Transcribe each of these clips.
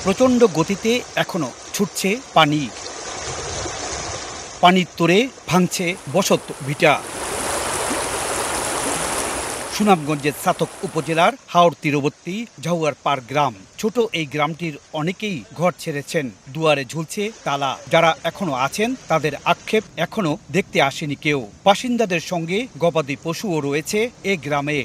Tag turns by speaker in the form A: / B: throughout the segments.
A: প্রচণ্ড গতিতে এখনো ছুটছে পানি। পানির তোড়ে ভাঙছে বসত ভিটা। সুনামগঞ্জের ছাতক উপজেলার হাওর তীরবর্তী ঝাউয়ার পার গ্রাম। ছোট এই গ্রামটির অনেকেই ঘর ছেড়েছেন, দুয়ারে ঝুলছে তালা। যারা এখনো আছেন তাদের আক্ষেপ, এখনো দেখতে আসেনি কেউ। বাসিন্দাদের সঙ্গে গবাদি পশুও রয়েছে এ গ্রামে।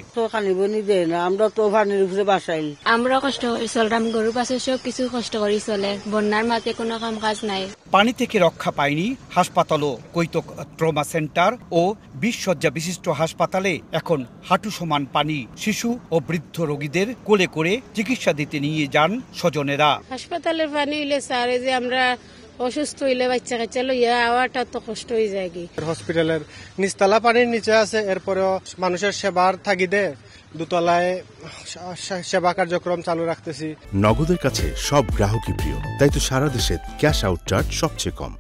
B: আমরা তো পানির উপরে বাসাই,
C: আমরা কষ্ট করে চললাম, গরুর পাশে সব কিছু কষ্ট করে চলে। বন্যার মাঝে কোনো কাম কাজ নাই।
A: পানি থেকে রক্ষা পায়নি হাসপাতালও। কৈতক ট্রমা সেন্টার ও 20 শয্যা বিশিষ্ট হাসপাতালে এখন হাঁটু সমান পানি। শিশু ও বৃদ্ধ রোগীদের কোলে করে চিকিৎসা দিতে নিয়ে যান স্বজনেরা।
D: হাসপাতালের পানি হইলে স্যারে যে আমরা অসুস্থ হইলে বাচ্চা কাচ্চা লইয়া আওয়াটা তো কষ্ট হয়ে যায়।
E: হসপিটালের নিচতলা পানির নিচে আছে, এরপরেও মানুষের সেবার থাকিদে দুতলায় সেবা কার্যক্রম চালু রাখতেছি।
F: নগদের কাছে সব গ্রাহকই প্রিয়, তাই তো সারা দেশে ক্যাশ আউট চার্জ সবচেয়ে কম।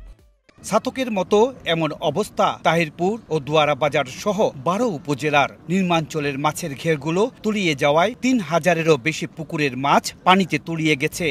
A: ছাতকের মতো এমন অবস্থা তাহিরপুর ও দুয়ারা বাজার সহ 12 উপজেলার। নির্মাঞ্চলের মাছের ঘেরগুলো তলিয়ে যাওয়ায় 3000-এরও বেশি পুকুরের মাছ পানিতে তলিয়ে গেছে।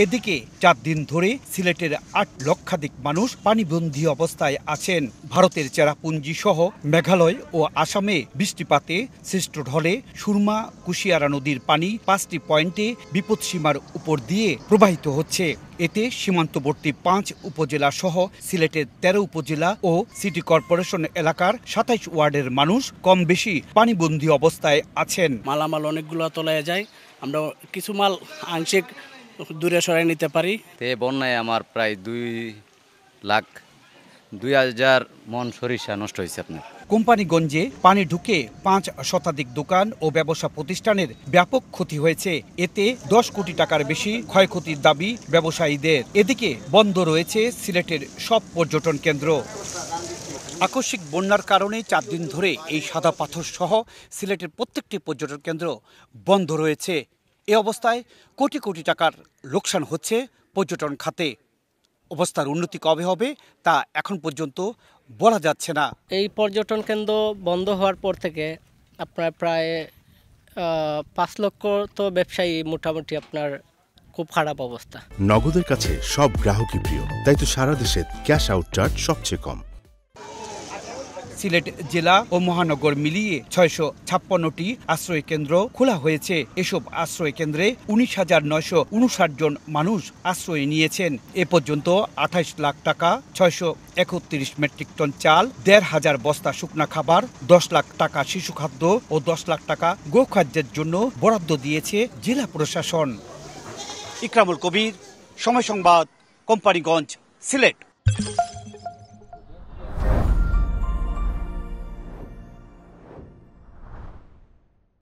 A: এদিকে 4 দিন ধরে সিলেটের 8 লক্ষাধিক মানুষ পানিবন্দী অবস্থায় আছেন। ভারতের চেরাপুঞ্জি সহ মেঘালয় ও আসামে বৃষ্টিপাতে সৃষ্ট ঢলে সুরমা কুশিয়ারা নদীর পানি 5টি পয়েন্টে বিপদসীমার উপর দিয়ে প্রবাহিত হচ্ছে। এতে সীমান্তবর্তী 5 উপজেলা সহ সিলেটের 13 উপজেলা ও সিটি কর্পোরেশন এলাকার 27 ওয়ার্ডের মানুষ কম বেশি পানিবন্দী অবস্থায় আছেন।
G: মালামাল অনেকগুলো তলায় যায়, আমরা কিছু মাল আংশিক দূরে সরাই নিতে পারি।
H: বন্যায় আমার প্রায় 2,02,000 মন সরিষা নষ্ট হয়েছে। আপনার
A: কোম্পানিগঞ্জে পানি ঢুকে 5 শতাধিক দোকান ও ব্যবসা প্রতিষ্ঠানের ব্যাপক ক্ষতি হয়েছে। এতে 10 কোটি টাকার বেশি ক্ষয়ক্ষতির দাবি ব্যবসায়ীদের। এদিকে বন্ধ রয়েছে সিলেটের সব পর্যটন কেন্দ্র। আকস্মিক বন্যার কারণে 4 দিন ধরে এই সাদা পাথর সহ সিলেটের প্রত্যেকটি পর্যটন কেন্দ্র বন্ধ রয়েছে। এ অবস্থায় কোটি কোটি টাকার লোকসান হচ্ছে পর্যটন খাতে। অবস্থার উন্নতি কবে হবে তা এখন পর্যন্ত বলা যাচ্ছে না।
G: এই পর্যটন কেন্দ্র বন্ধ হওয়ার পর থেকে আপনার প্রায় 5 লক্ষ তো ব্যবসায়ী মোটামুটি আপনার খুব খারাপ অবস্থা।
F: নগদের কাছে সব গ্রাহকই প্রিয়, তাই তো সারা দেশে ক্যাশ আউট চার্জ সবচেয়ে কম।
A: সিলেট জেলা ও মহানগর মিলিয়ে 656টি আশ্রয় কেন্দ্র খোলা হয়েছে। এসব আশ্রয় কেন্দ্রে 19,959 জন মানুষ আশ্রয় নিয়েছেন। এ পর্যন্ত 28 লাখ টাকা, 631 মেট্রিক টন চাল, 1,500 বস্তা শুকনা খাবার, 10 লাখ টাকা শিশু খাদ্য ও 10 লাখ টাকা গোখাদ্যের জন্য বরাদ্দ দিয়েছে জেলা প্রশাসন। ইকরামুল কবির, সময় সংবাদ, কোম্পানিগঞ্জ, সিলেট।